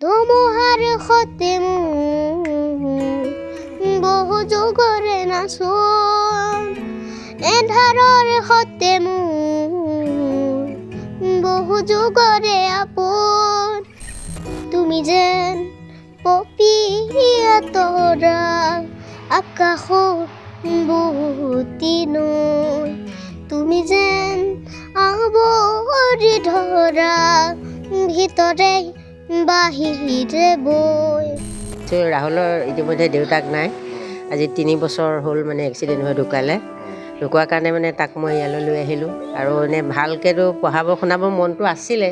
ধুমুহাৰ সতে বহু যুগৰে নাচোন এন্ধাৰৰ সতে বহু যুগৰে আপোন তুমি যেন পপীয়া তৰা আকাশৰ বুতি নৈ তুমি যেন আৱৰি ধৰা ভিতৰে বাহিৰে বৈ ৰাহুলৰ ইতিমধ্যে দেউতাক নাই আজি 3 বছৰ হ'ল মানে এক্সিডেণ্ট হৈ ঢুকালে ঢুকোৱাৰ কাৰণে মানে তাক মই ইয়ালৈ লৈ আহিলোঁ আৰু এনে ভালকৈতো পঢ়াব শুনাব মনটো আছিলে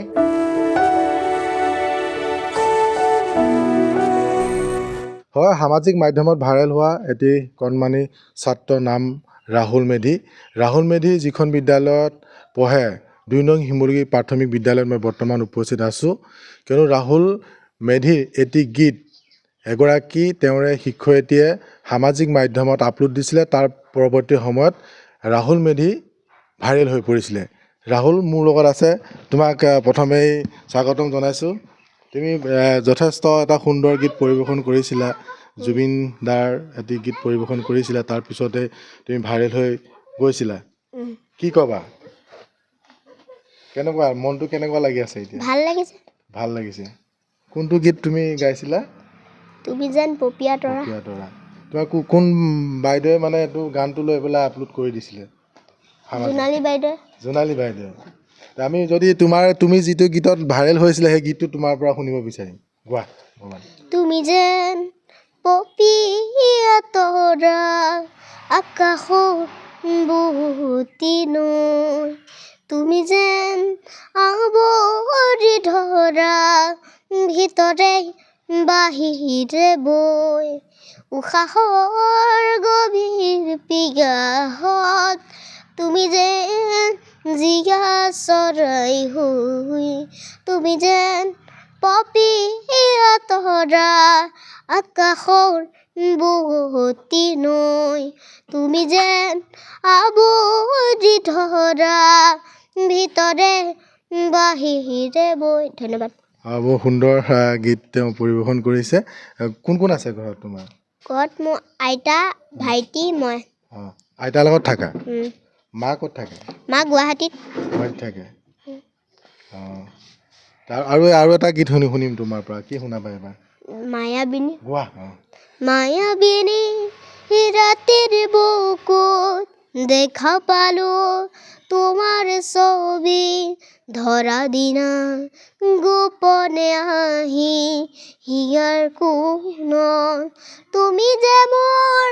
হয় সামাজিক মাধ্যমত ভাইৰেল হোৱা এটি কণমানি ছাত্ৰৰ নাম ৰাহুল মেধি যিখন বিদ্যালয়ত পঢ়ে 2 নং শিমলুগুৰি প্ৰাথমিক বিদ্যালয়ত মই বৰ্তমান উপস্থিত আছোঁ কিয়নো ৰাহুল মেধিৰ এটি গীত এগৰাকী তেওঁৰে শিক্ষয়িত্ৰীয়ে সামাজিক মাধ্যমত আপলোড দিছিলে তাৰ পৰৱৰ্তী সময়ত ৰাহুল মেধি ভাইৰেল হৈ পৰিছিলে ৰাহুল মোৰ লগত আছে তোমাক প্ৰথমেই স্বাগতম জনাইছোঁ তুমি যথেষ্ট এটা সুন্দৰ গীত পৰিৱেশন কৰিছিলা জুবিন দাৰ এটি গীত পৰিৱেশন কৰিছিলা তাৰপিছতে তুমি ভাইৰেল হৈ গৈছিলা কি ক'বা কেনেকুৱা মনটো কেনেকুৱা লাগি আছে এতিয়া ভাল লাগিছে কোনটো গীত তুমি গাইছিলা তুমি যেন পপীয়া তৰা তোমাক কোন বাইদেৱে মানে এইটো গানটো লৈ পেলাই আপলোড কৰি দিছিলে জোনালী বাইদেউ আমি যদি তুমি যিটো গীতত ভাইৰেল হৈছিলে সেই গীতটো তোমাৰ পৰা শুনিব বিচাৰিম গোৱা তুমি যেন পপীয়া তৰা আকাশৰ বুতি নৈ তুমি যেন আৱৰি ধৰা ভিতৰে বাহিৰে বৈ উশাহৰ গভীৰ পিগাহত তুমি যেন জীয়া চৰাই হৈ তুমি যেন পপীয়া তৰা আকাশৰ বুতি নৈ তুমি যেন আৱৰি ধৰা ভিতৰে বাহিৰে বৈ ধন্যবাদ বহুত সুন্দৰ গীত তেওঁ পৰিৱেশন কৰিছে কোন কোন আছে ঘৰত তোমাৰ ঘৰত মোৰ আইতা ভাইটি মই আইতাৰ লগত থাকা মা ক'ত থাকে মা গুৱাহাটীত থাকে আৰু এটা গীত শুনিম তোমাৰ পৰা কি শুনাবা এবাৰ মায়াবিনী গোৱা মায়াবিনী ৰাতিৰ বুকুত দেখা পালো তোমাৰ ছবি ধৰা দিনা গোপনে আহি হিয়াৰ কোণত তুমি যে মোৰ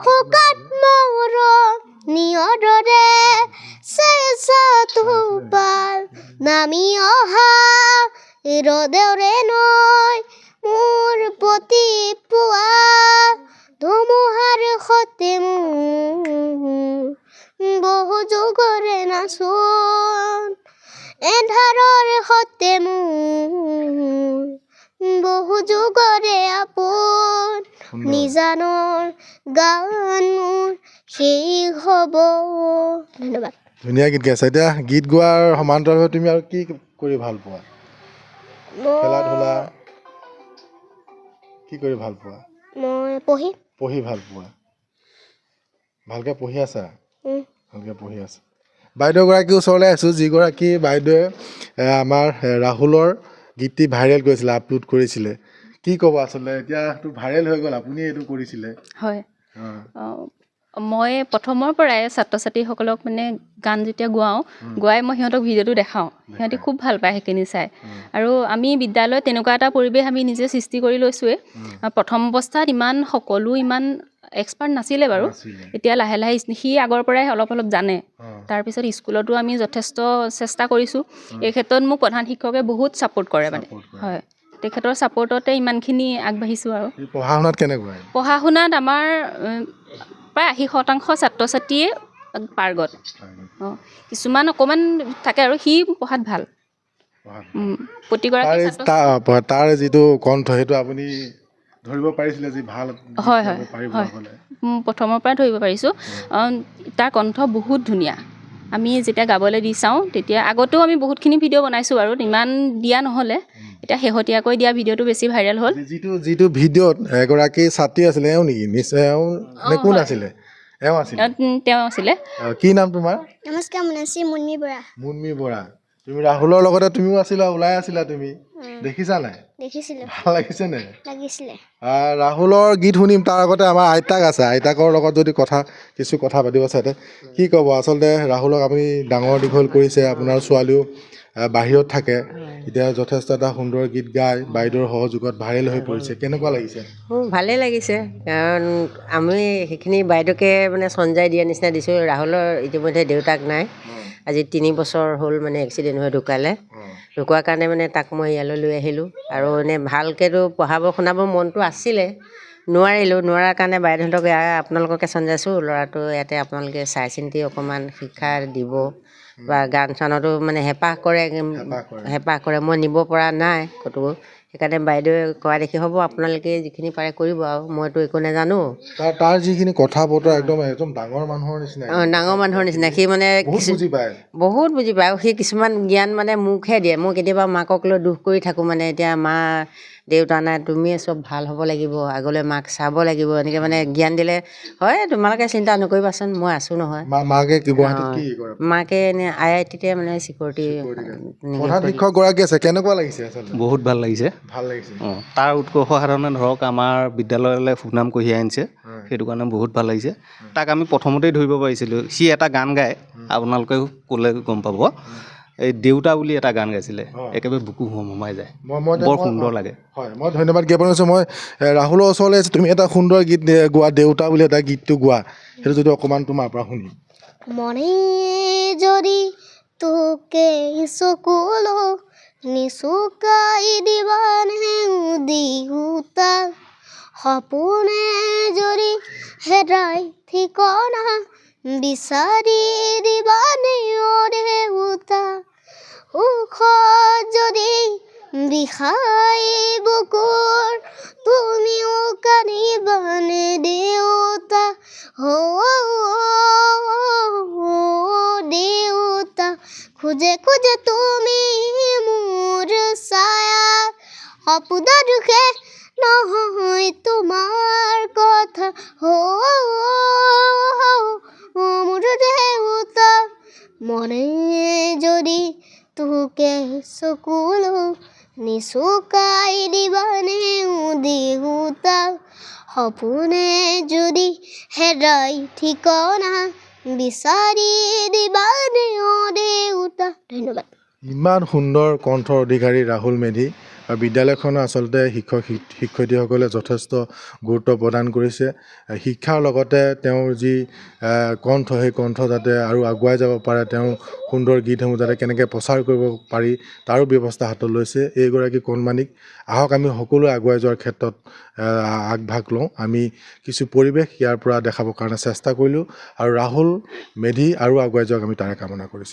শুকাত মৰম নিয়দৰে চেঁচাটো পাল নামি অহা ৰ'দৰে নৈ মোৰ প্ৰতি পুৱা ধুমুহাৰ সতে বহু যুগৰে নাচোন এন্ধাৰৰ সতে বহু যুগৰে আপোন নিজানৰ গান মোৰ শেষ হ'ব ধন্যবাদ ধুনীয়া গীত গাইছা এতিয়া গীত গোৱাৰ সমান্তৰালভাৱে তুমি আৰু কি কৰি ভাল পোৱা খেলা ধূলা কি কৰি ভাল পোৱা মই পঢ়ি ভাল পোৱা ভালকৈ পঢ়ি আছা বাইদেউগৰাকীৰ ওচৰলৈ আছোঁ যিগৰাকী বাইদেৱে আমাৰ ৰাহুলৰ গীতটি ভাইৰেল কৰিছিলে আপলোড কৰিছিলে কি ক'ব আচলতে এতিয়াতো ভাইৰেল হৈ গ'ল আপুনি এইটো কৰিছিলে হয় মই প্ৰথমৰ পৰাই ছাত্ৰ ছাত্ৰীসকলক মানে গান যেতিয়া গোৱাই মই সিহঁতক ভিডিঅ'টো দেখাওঁ সিহঁতি খুব ভাল পায় সেইখিনি চাই আৰু আমি বিদ্যালয়ত তেনেকুৱা এটা পৰিৱেশ আমি নিজে সৃষ্টি কৰি লৈছোঁৱে প্ৰথম অৱস্থাত সকলো ইমান এক্সপাৰ্ট নাছিলে বাৰু এতিয়া লাহে লাহে সি আগৰ পৰাই অলপ জানে তাৰপিছত স্কুলতো আমি যথেষ্ট চেষ্টা কৰিছোঁ এই ক্ষেত্ৰত মোক প্ৰধান শিক্ষকে বহুত ছাপোৰ্ট কৰে মানে হয় তেখেতৰ ছাপোৰ্টতে ইমানখিনি আগবাঢ়িছোঁ আৰু পঢ়া শুনাত আমাৰ প্ৰায় 80% ছাত্ৰ ছাত্ৰীয়ে পাৰ্গত কিছুমান অকণমান থাকে আৰু সি পঢ়াত ভাল প্ৰতিগৰাকী তাৰ যিটো কণ্ঠ সেইটো আপুনি ধৰিব পাৰিছিলে যে ভাল হয় প্ৰথমৰ পৰা ধৰিব পাৰিছোঁ তাৰ কণ্ঠ বহুত ধুনীয়া আমি যেতিয়া গাবলৈ দি চাওঁ তেতিয়া আগতেও আমি বহুতখিনি ভিডিঅ' বনাইছোঁ বাৰু ইমান দিয়া নহ'লে এতিয়া শেহতীয়াকৈ দিয়া ভিডিঅ'টো বেছি ভাইৰেল হ'ল। যিটো ভিডিঅ'ত এগৰাকী ছাত্ৰী আছিলে এওঁ নেকি? নিশ্চয় এওঁ নে কোন আছিলে? এওঁ আছিলে। তেওঁ আছিলে। কি নাম তোমাৰ? নমস্কাৰ, মুনাশ্ৰী মুন্মী বৰা। মুন্মী বৰা। তুমি ৰাহুলৰ লগতে তুমিও আছিলা, ওলাই আছিলা তুমি, দেখিছা নাই? দেখিছিলোঁ, ভাল লাগিছে নে? লাগিছিলে। ৰাহুলৰ গীত শুনিম, তাৰ আগতে আমাৰ আইতাক আছে, আইতাকৰ লগত যদি কিছু কথা পাতিব চাই কি ক'ব? আচলতে ৰাহুলক আপুনি ডাঙৰ দীঘল কৰিছে, আপোনাৰ ছোৱালীও বাহিৰত থাকে, এতিয়া যথেষ্ট এটা সুন্দৰ গীত গাই বাইদেউৰ সহযোগত ভাইৰেল হৈ পৰিছে, কেনেকুৱা লাগিছে? ভালেই লাগিছে, কাৰণ আমি সেইখিনি বাইদেউকে মানে চঞ্জাই দিয়া নিচিনা দিছোঁ। ৰাহুলৰ ইতিমধ্যে দেউতাক নাই, আজি 3 বছৰ হ'ল মানে এক্সিডেণ্ট হৈ ঢুকালে। ঢুকোৱাৰ কাৰণে মানে তাক মই ইয়ালৈ লৈ আহিলোঁ। আৰু এনেই ভালকৈতো পঢ়াব শুনাব মনটো আছিলে, নোৱাৰাৰ কাৰণে বাইদেউহঁতক আপোনালোককে চঞ্জাইছোঁ, ল'ৰাটো ইয়াতে আপোনালোকে চাই চিন্তি অকণমান শিক্ষা দিব বা গান চানতো মানে হেঁপাহ কৰে, মই নিব পৰা নাই ক'তো। সেইকাৰণে বাইদেৱে কোৱা দেখি হ'ব, আপোনালোকে যিখিনি পাৰে কৰিব, আৰু মইতো একো নাজানো। তাৰ যিখিনি কথা বতৰা একদম ডাঙৰ মানুহৰ নিচিনা। ডাঙৰ মানুহৰ নিচিনা সি মানে বহুত বুজি পায়। আৰু সি কিছুমান জ্ঞান মানে মোকহে দিয়ে। মই কেতিয়াবা মাকক লৈ দুখ কৰি থাকোঁ, মানে এতিয়া মা দেউতা নাই, তুমিয়ে চব ভাল হ'ব লাগিব, আগলৈ মাক চাব লাগিব, এনেকৈ মানে জ্ঞান দিলে হয়। তোমালোকে চিন্তা নকৰিবাচোন, মই আছোঁ নহয়। মাকে গুৱাহাটীত কি কৰে? মাকে এনে IIT-তে মানে চিকিউৰিটি প্ৰধান শিক্ষকগৰাকী আছে, কেনেকুৱা লাগিছে? আচলতে বহুত ভাল লাগিছে। তাৰ উৎকৰ্ষ সাধনে ধৰক আমাৰ বিদ্যালয়লৈ সুনাম কঢ়িয়াই আনিছে, সেইটো কাৰণে বহুত ভাল লাগিছে। তাক আমি প্ৰথমতেই ধৰিব পাৰিছিলোঁ। সি এটা গান গায়, আপোনালোকে ক'লে গম পাব, এই দেউতা বুলি এটা গান গাইছিলে, একেবাৰে বুকু সোমাই যায়, বৰ সুন্দৰ লাগে। হয়, মই ধন্যবাদ জ্ঞাপন কৰিছোঁ। মই ৰাহুলৰ ওচৰলৈ আহিছোঁ, তুমি এটা সুন্দৰ গীত গোৱা, দেউতা বুলি এটা গীতটো গোৱা, সেইটো যদি অকণমান তোমাৰ পৰা শুনি। মনে যদি তোকে চকুলো নিচুকাই দিবানে উদিউতা, সপোনে যদি হেৰাই ঠিকনা বিচাৰি দিবানে দেউতা, সুখ যদি বিষাই বুকুৰ তুমিও কান্দিবানে দেউতা, দেউতা, খুঁজে খুঁজে তুমি মোৰ ছায়া, সপোনা দুখে নহয় তোমাৰ কথা, মোৰ দেউতা, মনে যদি তোকে চকুলো নিচুকাই দিবানে দেউতা, সপোনে যদি হেৰাই ঠিকনা বিচাৰি দিবানে দেউতা। ধন্যবাদ। ইমান সুন্দৰ কণ্ঠৰ অধিকাৰী ৰাহুল মেধি, আৰু বিদ্যালয়খনৰ আচলতে শিক্ষয়িত্ৰীসকলে যথেষ্ট গুৰুত্ব প্ৰদান কৰিছে। শিক্ষাৰ লগতে তেওঁৰ যি কণ্ঠ, সেই কণ্ঠ যাতে আৰু আগুৱাই যাব পাৰে, তেওঁ সুন্দৰ গীতসমূহ যাতে কেনেকৈ প্ৰচাৰ কৰিব পাৰি, তাৰো ব্যৱস্থা হাতত লৈছে এইগৰাকী কণমানিক। আহক আমি সকলোৱে আগুৱাই যোৱাৰ ক্ষেত্ৰত আগভাগ লওঁ। আমি কিছু পৰিৱেশ ইয়াৰ পৰা দেখাবৰ কাৰণে চেষ্টা কৰিলোঁ, আৰু ৰাহুল মেধি আৰু আগুৱাই যাওক, আমি তাৰে কামনা কৰিছোঁ।